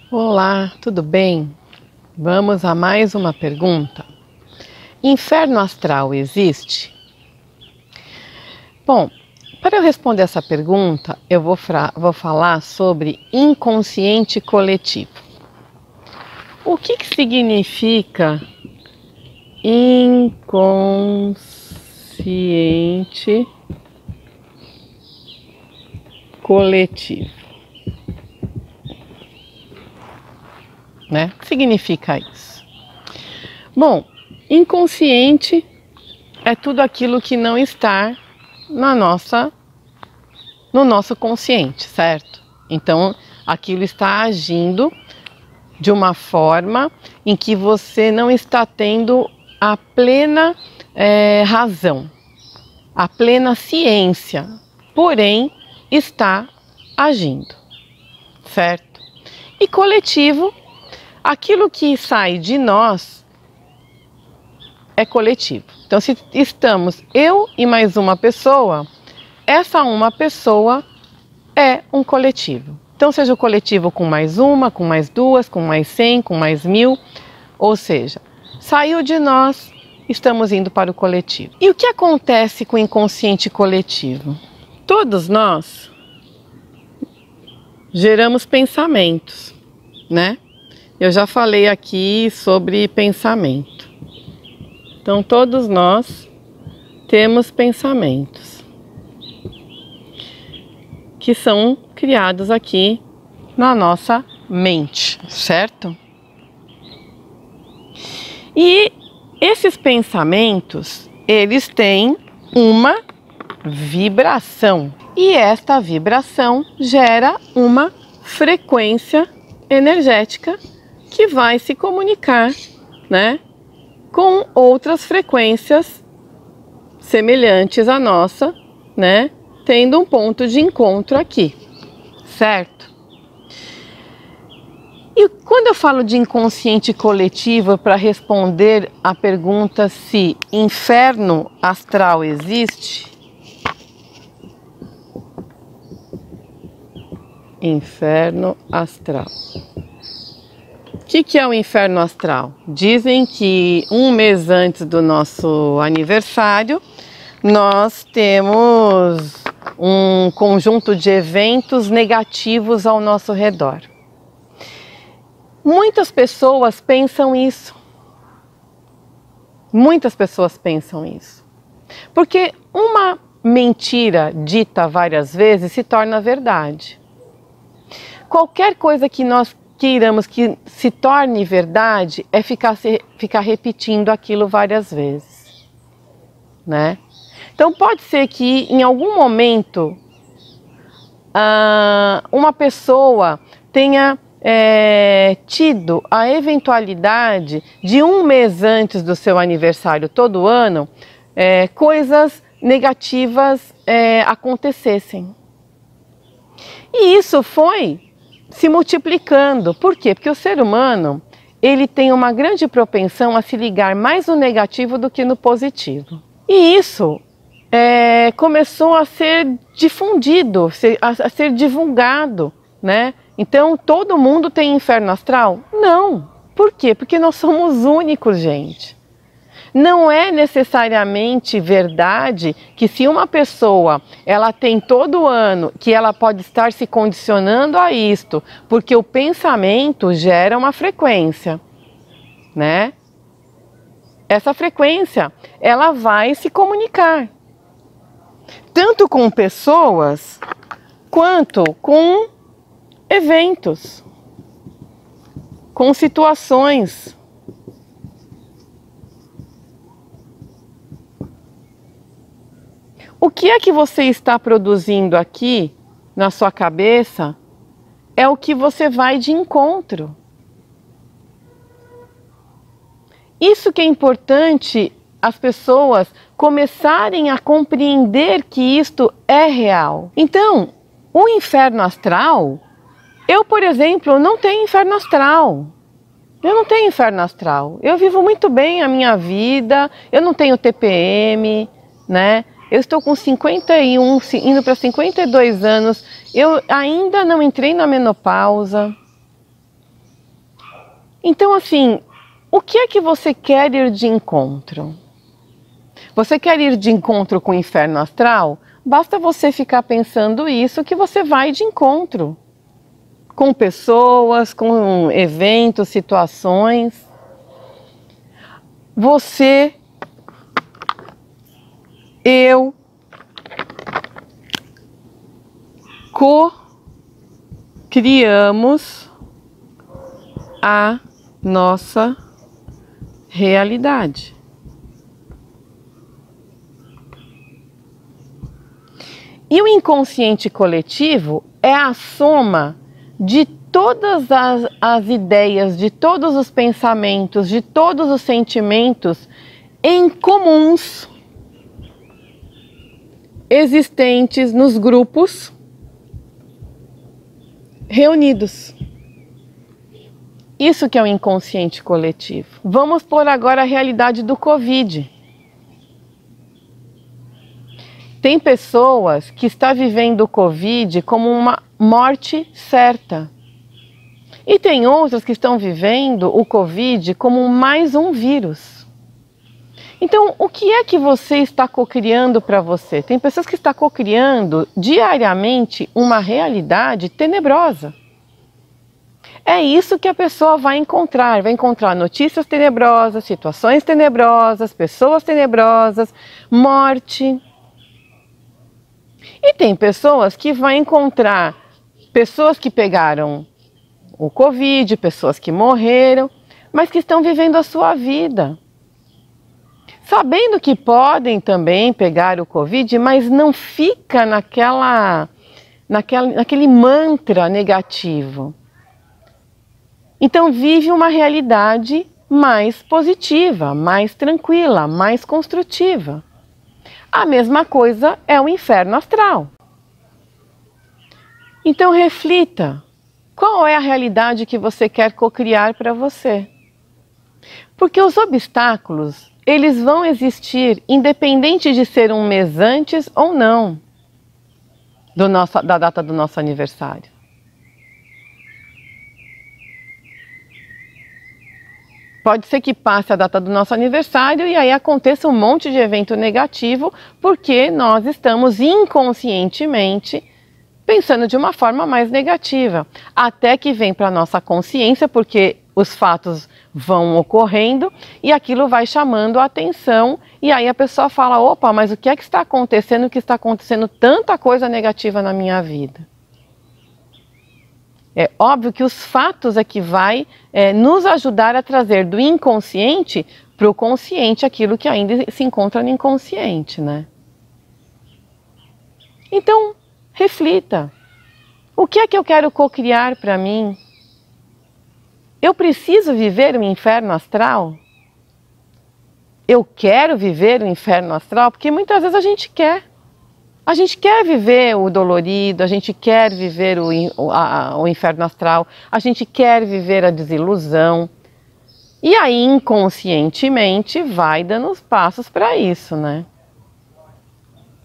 Olá, tudo bem? Vamos a mais uma pergunta. Inferno astral existe? Bom, para eu responder essa pergunta, eu vou falar sobre inconsciente coletivo. O que significa inconsciente coletivo? Né? O que significa isso? Bom, inconsciente é tudo aquilo que não está no nosso consciente, certo? Então, aquilo está agindo de uma forma em que você não está tendo a plena razão, a plena ciência, porém está agindo, certo? E coletivo, aquilo que sai de nós é coletivo. Então, se estamos eu e mais uma pessoa, essa uma pessoa é um coletivo. Então, seja o coletivo com mais uma, com mais duas, com mais 100, com mais 1000, ou seja, saiu de nós, estamos indo para o coletivo. E o que acontece com o inconsciente coletivo? Todos nós geramos pensamentos, né? Eu já falei aqui sobre pensamento. Então, todos nós temos pensamentos que são criados aqui na nossa mente, certo? E esses pensamentos, eles têm uma vibração. E esta vibração gera uma frequência energética que vai se comunicar, né, com outras frequências semelhantes à nossa, né, tendo um ponto de encontro aqui, certo? E quando eu falo de inconsciente coletivo, para responder a pergunta se inferno astral existe, inferno astral. O que é o inferno astral? Dizem que um mês antes do nosso aniversário, nós temos um conjunto de eventos negativos ao nosso redor. Muitas pessoas pensam isso. Muitas pessoas pensam isso. Porque uma mentira dita várias vezes se torna verdade. Qualquer coisa que nós queiramos que se torne verdade é ficar repetindo aquilo várias vezes, né? Então pode ser que em algum momento uma pessoa tenha tido a eventualidade de um mês antes do seu aniversário todo ano coisas negativas acontecessem. E isso foi se multiplicando. Por quê? Porque o ser humano, ele tem uma grande propensão a se ligar mais no negativo do que no positivo. E isso começou a ser difundido, a ser divulgado, né? Então, todo mundo tem inferno astral? Não. Por quê? Porque nós somos únicos, gente. Não é necessariamente verdade que se uma pessoa ela tem todo ano que ela pode estar se condicionando a isto, porque o pensamento gera uma frequência, né? Essa frequência ela vai se comunicar tanto com pessoas quanto com eventos, com situações. O que é que você está produzindo aqui na sua cabeça é o que você vai de encontro. Isso que é importante as pessoas começarem a compreender que isto é real. Então, o inferno astral, eu, por exemplo, não tenho inferno astral. Eu não tenho inferno astral. Eu vivo muito bem a minha vida, eu não tenho TPM, né? Eu estou com 51, indo para 52 anos, eu ainda não entrei na menopausa. Então, assim, o que é que você quer ir de encontro? Você quer ir de encontro com o inferno astral? Basta você ficar pensando isso que você vai de encontro. Com pessoas, com eventos, situações. Você, eu, co-criamos a nossa realidade. E o inconsciente coletivo é a soma de todas as ideias, de todos os pensamentos, de todos os sentimentos em comuns existentes nos grupos reunidos. Isso que é o inconsciente coletivo. Vamos pôr agora a realidade do Covid. Tem pessoas que estão vivendo o Covid como uma morte certa. E tem outras que estão vivendo o Covid como mais um vírus. Então, o que é que você está cocriando para você? Tem pessoas que estão cocriando diariamente uma realidade tenebrosa. É isso que a pessoa vai encontrar notícias tenebrosas, situações tenebrosas, pessoas tenebrosas, morte. E tem pessoas que vão encontrar pessoas que pegaram o Covid, pessoas que morreram, mas que estão vivendo a sua vida. Sabendo que podem também pegar o Covid, mas não fica naquele mantra negativo. Então vive uma realidade mais positiva, mais tranquila, mais construtiva. A mesma coisa é o inferno astral. Então reflita, qual é a realidade que você quer cocriar para você? Porque os obstáculos, eles vão existir independente de ser um mês antes ou não da data do nosso aniversário. Pode ser que passe a data do nosso aniversário e aí aconteça um monte de evento negativo porque nós estamos inconscientemente pensando de uma forma mais negativa. Até que vem para a nossa consciência, porque os fatos vão ocorrendo e aquilo vai chamando a atenção e aí a pessoa fala, opa, mas o que é que está acontecendo, que está acontecendo tanta coisa negativa na minha vida? É óbvio que os fatos é que vai nos ajudar a trazer do inconsciente para o consciente aquilo que ainda se encontra no inconsciente, né? Então, reflita. O que é que eu quero cocriar para mim? Eu preciso viver o inferno astral? Eu quero viver o inferno astral? Porque muitas vezes a gente quer. A gente quer viver o dolorido, a gente quer viver o inferno astral, a gente quer viver a desilusão. E aí, inconscientemente, vai dando os passos para isso, né?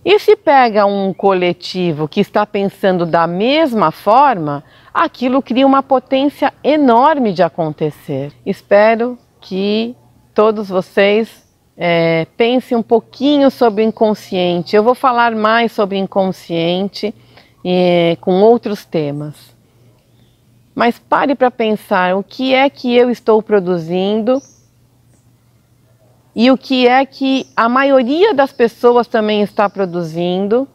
E se pega um coletivo que está pensando da mesma forma, aquilo cria uma potência enorme de acontecer. Espero que todos vocês pense um pouquinho sobre o inconsciente. Eu vou falar mais sobre inconsciente com outros temas. Mas pare para pensar o que é que eu estou produzindo e o que é que a maioria das pessoas também está produzindo.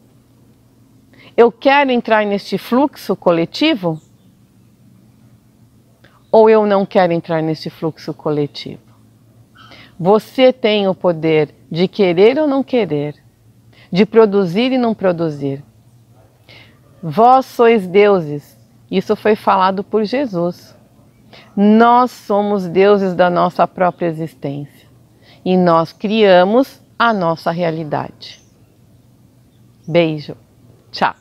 Eu quero entrar neste fluxo coletivo? Ou eu não quero entrar neste fluxo coletivo? Você tem o poder de querer ou não querer, de produzir e não produzir. Vós sois deuses, isso foi falado por Jesus. Nós somos deuses da nossa própria existência e nós criamos a nossa realidade. Beijo, tchau.